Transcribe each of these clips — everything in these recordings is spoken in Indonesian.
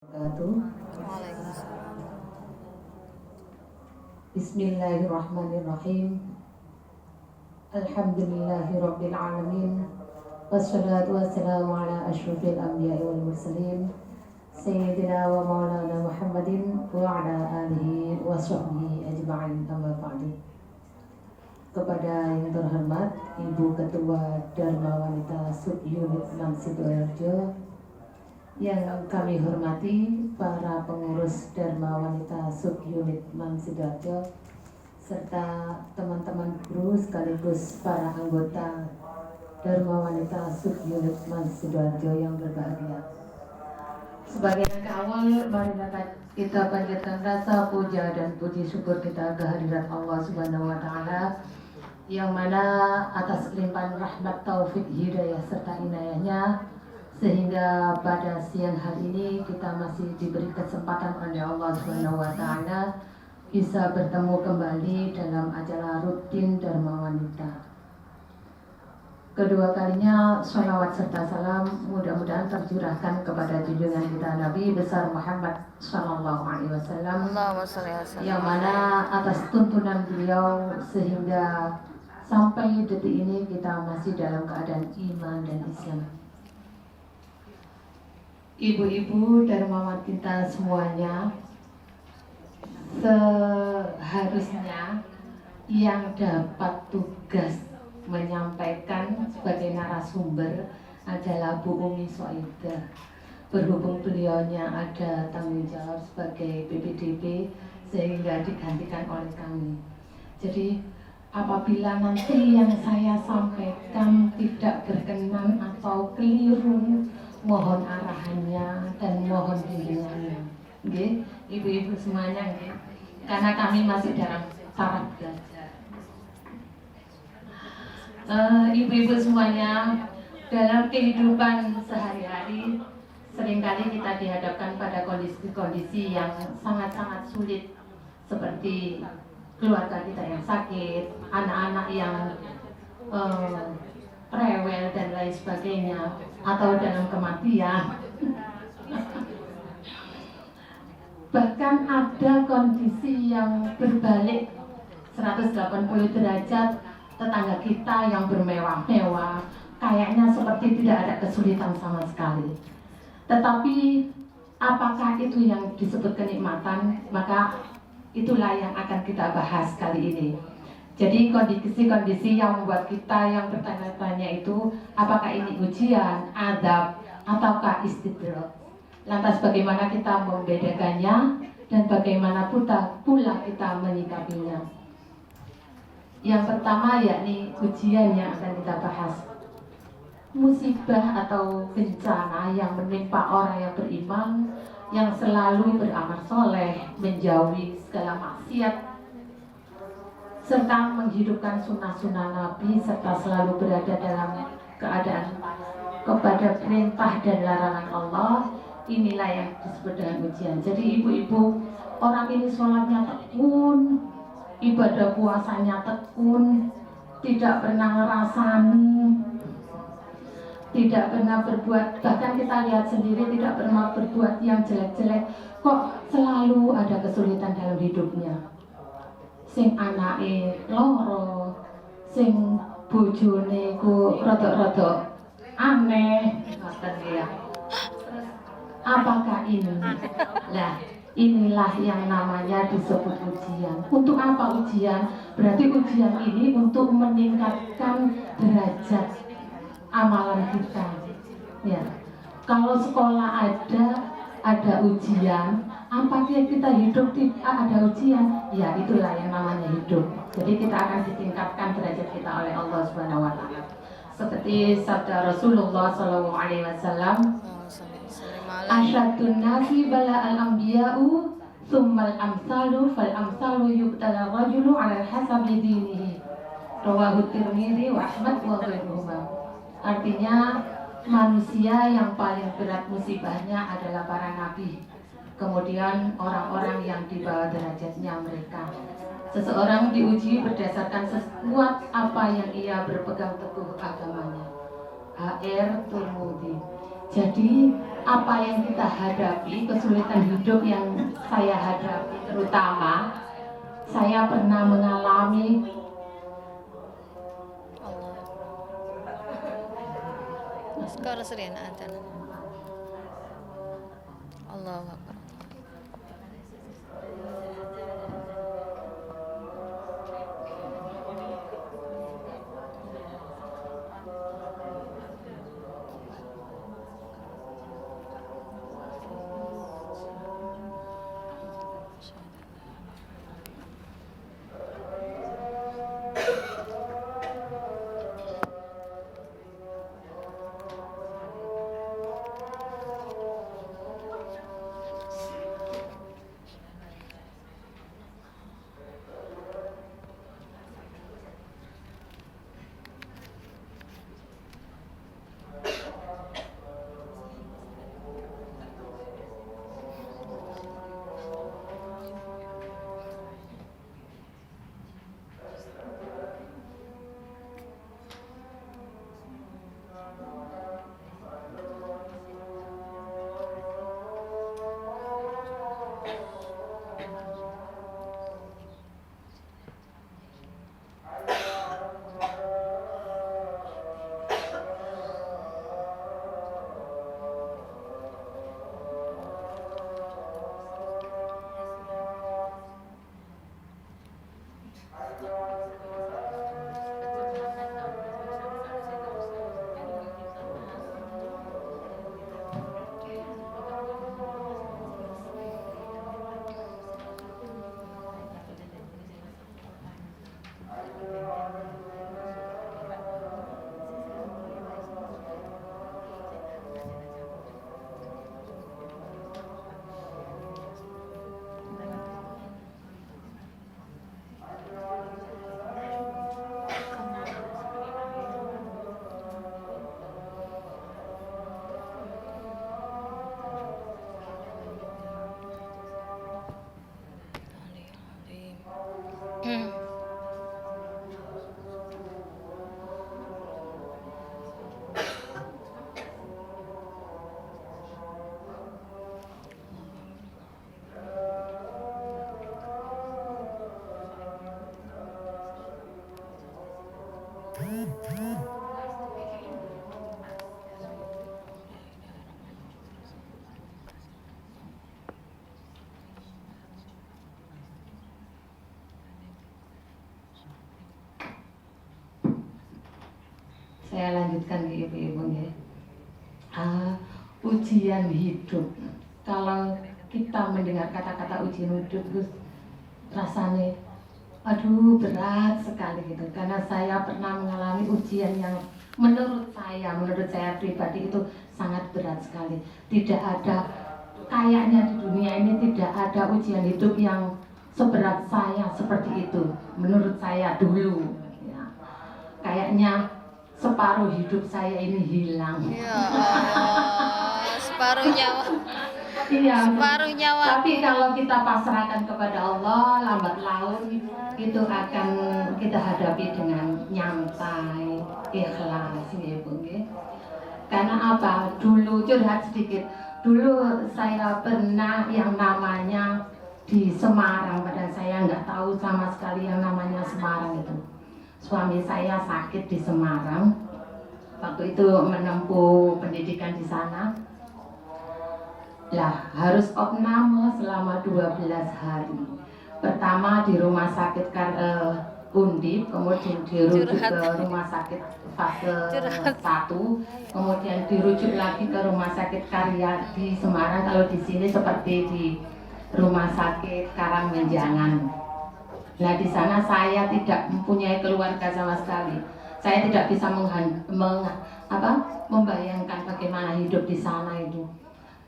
Waalaikumsalam. Bismillahirrahmanirrahim. Alhamdulillahirabbil alamin. Wassalatu wassalamu ala asyrofil anbiya'i wal mursalin sayyidina wa maulana Muhammadin wa ala alihi wa sahbihi ajma'in, amma ba'du. Kepada yang terhormat Ibu Ketua Dharma Wanita Subunit Man Sidoarjo, yang kami hormati para pengurus Dharma Wanita Subunit Man Sidoarjo, serta teman-teman guru sekaligus para anggota Dharma Wanita Subunit Man Sidoarjo yang berbahagia. Sebagai langkah awal, mari kita panjatkan rasa puja dan puji syukur kita kehadirat Allah Subhanahu wa Ta'ala, yang mana atas limpahan rahmat, taufik, hidayah serta inayahnya, sehingga pada siang hari ini kita masih diberi kesempatan oleh Allah Subhanahu wa Ta'ala bisa bertemu kembali dalam acara rutin Dharma Wanita. Kedua kalinya sholawat serta salam mudah-mudahan tercurahkan kepada junjungan kita Nabi besar Muhammad Sallallahu Alaihi Wasallam, yang mana atas tuntunan beliau sehingga sampai detik ini kita masih dalam keadaan iman dan Islam. Ibu-ibu Dharma Wanita semuanya, seharusnya yang dapat tugas menyampaikan sebagai narasumber adalah Bu Umi Soidah. Berhubung beliaunya ada tanggung jawab sebagai PPDB sehingga digantikan oleh kami. Jadi apabila nanti yang saya sampaikan tidak berkenan atau keliru, mohon arahannya dan mohon bimbingannya. Nggih, ibu-ibu semuanya nggih. Karena kami masih dalam taraf belajar. Ibu-ibu semuanya, dalam kehidupan sehari-hari seringkali kita dihadapkan pada kondisi-kondisi yang sangat-sangat sulit, seperti keluarga kita yang sakit, anak-anak yang rewel dan lain sebagainya, atau dalam kematian. Bahkan ada kondisi yang berbalik 180 derajat, tetangga kita yang bermewah-mewah kayaknya seperti tidak ada kesulitan sama sekali. Tetapi apakah itu yang disebut kenikmatan? Maka itulah yang akan kita bahas kali ini. Jadi kondisi-kondisi yang membuat kita yang bertanya-tanya itu, apakah ini ujian, azab, ataukah istidraj? Lantas bagaimana kita membedakannya dan bagaimana pula kita menyikapinya? Yang pertama yakni ujian yang akan kita bahas. Musibah atau bencana yang menimpa orang yang beriman, yang selalu beramal soleh, menjauhi segala maksiat, serta menghidupkan sunnah-sunnah Nabi, serta selalu berada dalam keadaan kepada perintah dan larangan Allah. Inilah yang disebut dengan ujian. Jadi ibu-ibu, orang ini sholatnya tekun, ibadah puasanya tekun, tidak pernah ngerasani, tidak pernah berbuat, bahkan kita lihat sendiri tidak pernah berbuat yang jelek-jelek, kok selalu ada kesulitan dalam hidupnya. Sing anake loro, sing bojone ku rodok-rodok aneh, ngoten ya. Apakah ini? Lah, inilah yang namanya disebut ujian. Untuk apa ujian? Berarti ujian ini untuk meningkatkan derajat amalan kita. Ya. Kalau sekolah ada ujian, apakah kita hidup ada ujian? Ya, itulah yang namanya hidup. Jadi kita akan ditingkatkan derajat kita oleh Allah Subhanahu wa Ta'ala. Seperti sabda Rasulullah sallallahu alaihi wasallam, asyadun nasi bala al-anbiya'u thummal amsalu fal amsalu yubtala rajulu ala hasabi dinihi. Rawahu Tirmidzi wa Ahmad wa ghairuhuma. Artinya manusia yang paling berat musibahnya adalah para nabi, kemudian orang-orang yang di bawah derajatnya mereka. Seseorang diuji berdasarkan sekuat apa yang ia berpegang teguh agamanya. HR Tirmidzi. Jadi apa yang kita hadapi, kesulitan hidup yang saya hadapi, terutama saya pernah mengalami sekarang sering ada Allah Akbar. Saya lanjutkan ke ibu-ibu ya. Ujian hidup. Kalau kita mendengar kata-kata ujian hidup, terus rasanya aduh berat sekali gitu. Karena saya pernah mengalami ujian yang menurut saya pribadi itu sangat berat sekali. Tidak ada, kayaknya di dunia ini tidak ada ujian hidup yang seberat saya seperti itu. Menurut saya dulu ya. Kayaknya separuh hidup saya ini hilang. Ya Allah, separuh nyawa. Iya. Separuh nyawa. Tapi kalau kita pasrahkan kepada Allah, lambat laun itu akan kita hadapi dengan nyantai, ikhlas, ya Bu. Karena apa? Dulu curhat sedikit. Dulu saya pernah yang namanya di Semarang, padahal saya nggak tahu sama sekali yang namanya Semarang itu. Suami saya sakit di Semarang, waktu itu menempuh pendidikan di sana. Lah, harus opname selama 12 hari. Pertama di rumah sakit Undip, kemudian dirujuk ke rumah sakit fase 1, kemudian dirujuk lagi ke rumah sakit Karya di Semarang. Kalau di sini seperti di rumah sakit Karangmenjangan. Nah, di sana saya tidak mempunyai keluarga sama sekali. Saya tidak bisa membayangkan bagaimana hidup di sana itu.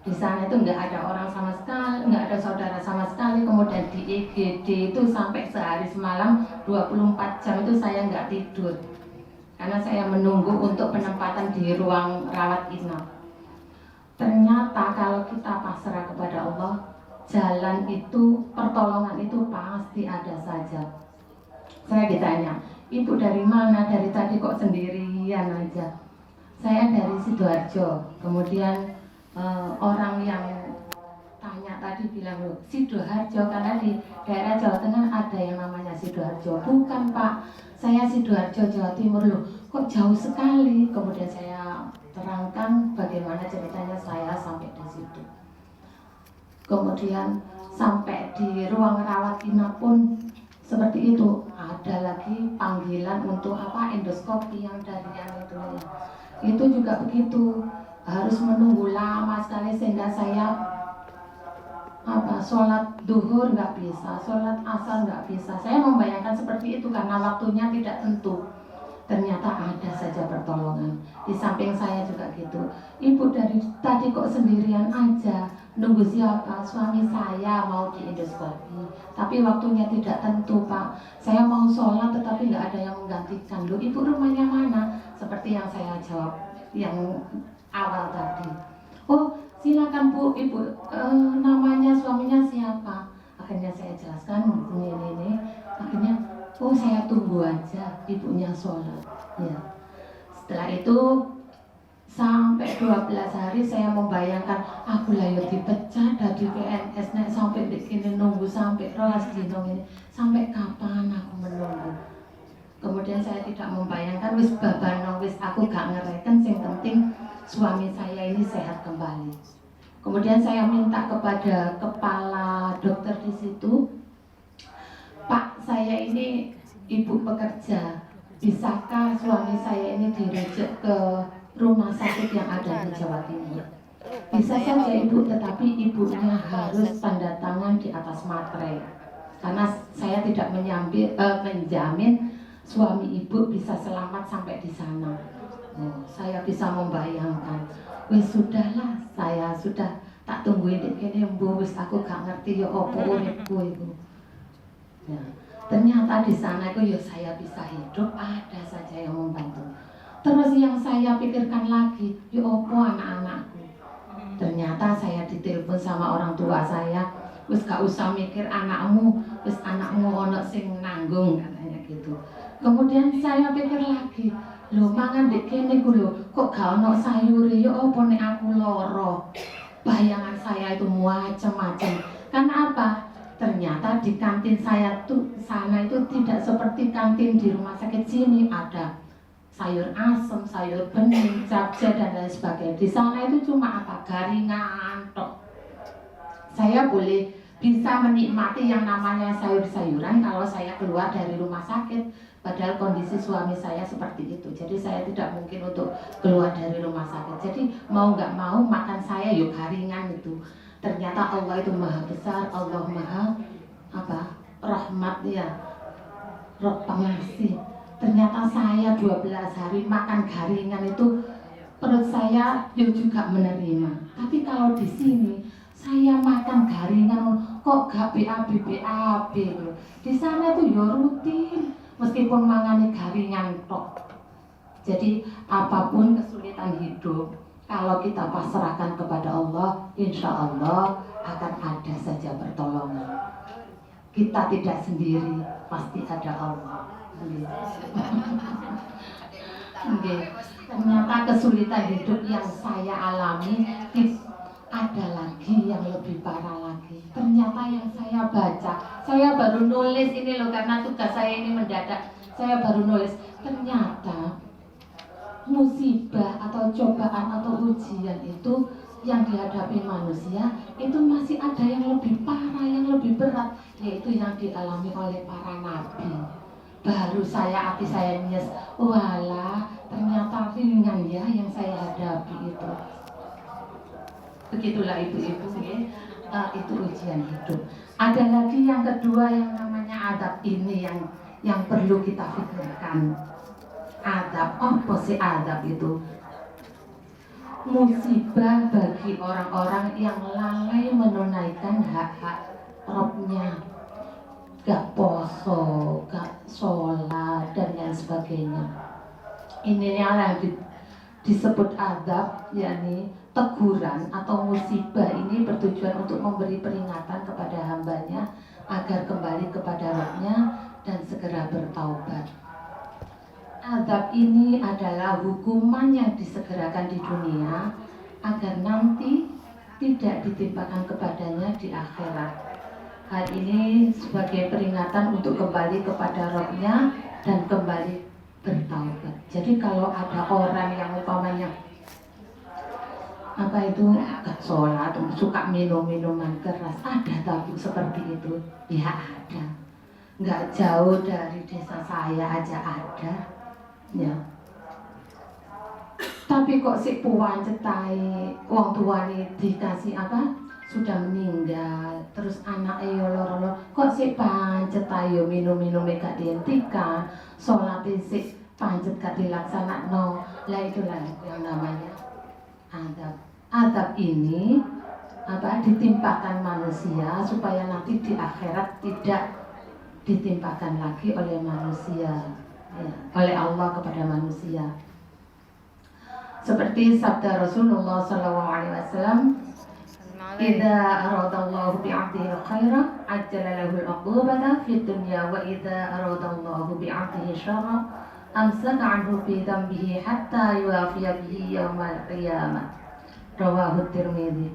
Di sana itu nggak ada orang sama sekali, nggak ada saudara sama sekali. Kemudian di IGD itu sampai sehari semalam 24 jam itu saya nggak tidur. Karena saya menunggu untuk penempatan di ruang rawat inap. Ternyata kalau kita pasrah kepada Allah, jalan itu, pertolongan itu pasti ada saja. Saya ditanya, ibu dari mana? Dari tadi kok sendirian aja? Saya dari Sidoarjo. Kemudian orang yang tanya tadi bilang loh Sidoarjo, karena di daerah Jawa Tengah ada yang namanya Sidoarjo. Bukan Pak, saya Sidoarjo Jawa Timur. Loh kok jauh sekali. Kemudian saya terangkan bagaimana ceritanya saya sampai di situ. Kemudian sampai di ruang rawat inap pun seperti itu. Ada lagi panggilan untuk endoskopi yang dari yang itu ya. Itu juga begitu, harus menunggu lama sekali sehingga saya sholat duhur nggak bisa, sholat asar nggak bisa. Saya membayangkan seperti itu karena waktunya tidak tentu. Ternyata ada saja pertolongan. Di samping saya juga gitu. Ibu dari tadi kok sendirian aja, nunggu siapa? Suami saya mau di endoskopi, tapi waktunya tidak tentu Pak. Saya mau sholat tetapi nggak ada yang menggantikan. Loh ibu rumahnya mana? Seperti yang saya jawab yang awal tadi. Oh silakan Bu, ibu namanya suaminya siapa? Akhirnya saya jelaskan ini. Akhirnya oh saya tunggu aja ibunya sholat. Ya. Setelah itu sampai 12 hari saya membayangkan aku layu dipecah dari PNS nek sampai begini nunggu sampai rolas dino ini. Sampai kapan aku menunggu? Kemudian saya tidak membayangkan wis babano wis aku gak ngereken, sing penting suami saya ini sehat kembali. Kemudian saya minta kepada kepala dokter di situ, Pak saya ini ibu pekerja, bisakah suami saya ini dirujuk ke rumah sakit yang ada di Jawa Timur? Bisa saja ibu, tetapi ibunya harus tanda tangan di atas materai, karena saya tidak menjamin suami ibu bisa selamat sampai di sana. Saya bisa membayangkan. Wis sudahlah, saya sudah tak tungguin kene wis aku gak ngerti ya apa uripku itu. Ya, ternyata di sana itu ya saya bisa hidup, ada saja yang membantu. Terus yang saya pikirkan lagi, ya apa anak-anakku. Ternyata saya ditelepon sama orang tua saya, wis gak usah mikir anakmu, wis anakmu ono sing nanggung katanya gitu. Kemudian saya pikir lagi, lho mangan dek kene ku lho, kok gak ono sayure, ya apa nek aku loro. Bayangan saya itu macam-macam. Karena apa? Ternyata di kantin saya tuh sana itu tidak seperti kantin di rumah sakit sini, ada sayur asem, sayur bening, capcay dan lain sebagainya. Di sana itu cuma garingan tok. Saya boleh bisa menikmati yang namanya sayur-sayuran kalau saya keluar dari rumah sakit. Padahal kondisi suami saya seperti itu. Jadi saya tidak mungkin untuk keluar dari rumah sakit. Jadi mau nggak mau makan saya yuk garingan itu. Ternyata Allah itu maha besar, Allah maha rahmat ya, roh pengasih. Ternyata saya 12 hari makan garingan itu perut saya juga menerima. Tapi kalau di sini saya makan garingan kok gak BAB loh. Di sana tuh ya rutin meskipun mangane garingan tok. Jadi apapun kesulitan hidup, kalau kita pasrahkan kepada Allah, insya Allah akan ada saja pertolongan. Kita tidak sendiri, pasti ada Allah. Ternyata kesulitan hidup yang saya alami ada lagi yang lebih parah lagi. Ternyata yang saya baca, saya baru nulis ini loh, karena tugas saya ini mendadak. Saya baru nulis, ternyata musibah atau cobaan atau ujian itu yang dihadapi manusia itu masih ada yang lebih parah, yang lebih berat, yaitu yang dialami oleh para nabi. Baru hati saya nyes, walah ternyata ringan ya yang saya hadapi itu. Begitulah ibu-ibu ya, itu ujian hidup. Ada lagi yang kedua yang namanya adab, ini yang perlu kita pikirkan. Adab, apa sih adab itu? Musibah bagi orang-orang yang lalai menunaikan hak-hak Robnya, gak poso, gak sholat dan lain sebagainya. Ini yang disebut adab, yakni teguran atau musibah. Ini bertujuan untuk memberi peringatan kepada hambanya agar kembali kepada Robnya dan segera bertaubat. Adab ini adalah hukuman yang disegerakan di dunia agar nanti tidak ditimpakan kepadanya di akhirat. Hal ini sebagai peringatan untuk kembali kepada Rabb-nya dan kembali bertaubat. Jadi kalau ada orang yang umpamanya gak sholat, suka minum-minuman keras, ada tapi seperti itu, ya ada. Nggak jauh dari desa saya aja ada, ya. Tapi kok si puan cetai, wong tuane dikasih sudah meninggal, terus anak loro-loro, kok si pancet ayo minum-minum gak dihentikan, sholat si pancet gak dilaksanakan, lah itulah yang namanya adab. Adab ini ditimpakan manusia supaya nanti di akhirat tidak ditimpakan lagi oleh manusia, ya, oleh Allah kepada manusia. Seperti sabda Rasulullah SAW, "Idza aradallahu bi'abdihi khaira, ajjala lahu al-uqubata fid dunya wa idza aradallahu bi'abdihi syarra, amsaka 'anhu fi dhanbihi hatta yuwafiya bihi yaumal qiyamah." Rawahu Tirmidzi.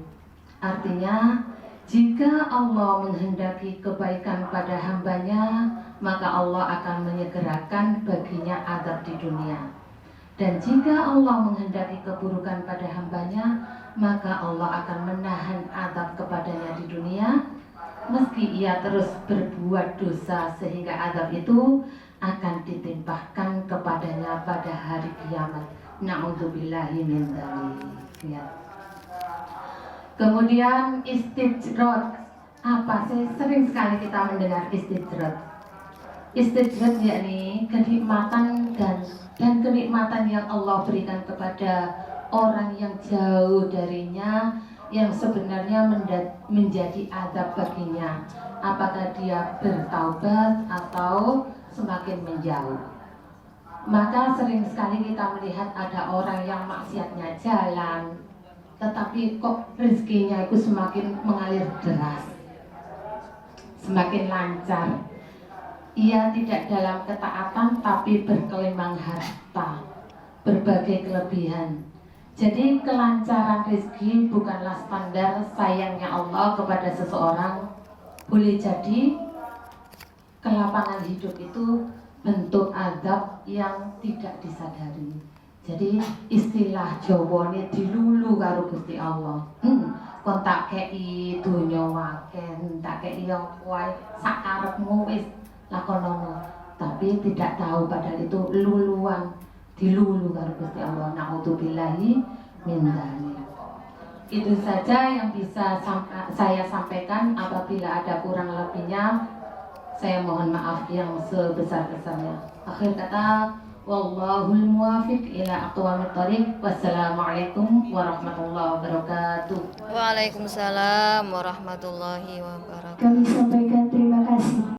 Artinya, jika Allah menghendaki kebaikan pada hambanya, maka Allah akan menyegerakan baginya azab di dunia. Dan jika Allah menghendaki keburukan pada hambanya, maka Allah akan menahan azab kepadanya di dunia, meski ia terus berbuat dosa sehingga azab itu akan ditimpahkan kepadanya pada hari kiamat. Na'udzubillahi min dzalik. Ya. Kemudian istijrad. Apa sih? Sering sekali kita mendengar istijrad. Istijrad yakni kenikmatan dan kenikmatan yang Allah berikan kepada orang yang jauh darinya, yang sebenarnya menjadi azab baginya, apakah dia bertaubat atau semakin menjauh. Maka sering sekali kita melihat ada orang yang maksiatnya jalan, tetapi kok rezekinya itu semakin mengalir deras, semakin lancar. Ia tidak dalam ketaatan tapi berkelimang harta, berbagai kelebihan. Jadi kelancaran rezeki bukanlah standar sayangnya Allah kepada seseorang. Boleh jadi kelapangan hidup itu bentuk azab yang tidak disadari. Jadi istilah Jawa ini dilulu karo Gusti Allah. Kon tak kei donya akeh, tak kei wae sak karepmu wis lakonono. Tapi tidak tahu padahal itu luluan, dilulu karo Gusti Allah. Na'udzubillahi min dzalik. Itu saja yang bisa saya sampaikan. Apabila ada kurang lebihnya, saya mohon maaf yang sebesar-besarnya. Akhir kata, wallahul muwafiq ila aqwamit thoriq. Wassalamualaikum warahmatullahi wabarakatuh. Waalaikumsalam warahmatullahi wabarakatuh. Kami sampaikan terima kasih.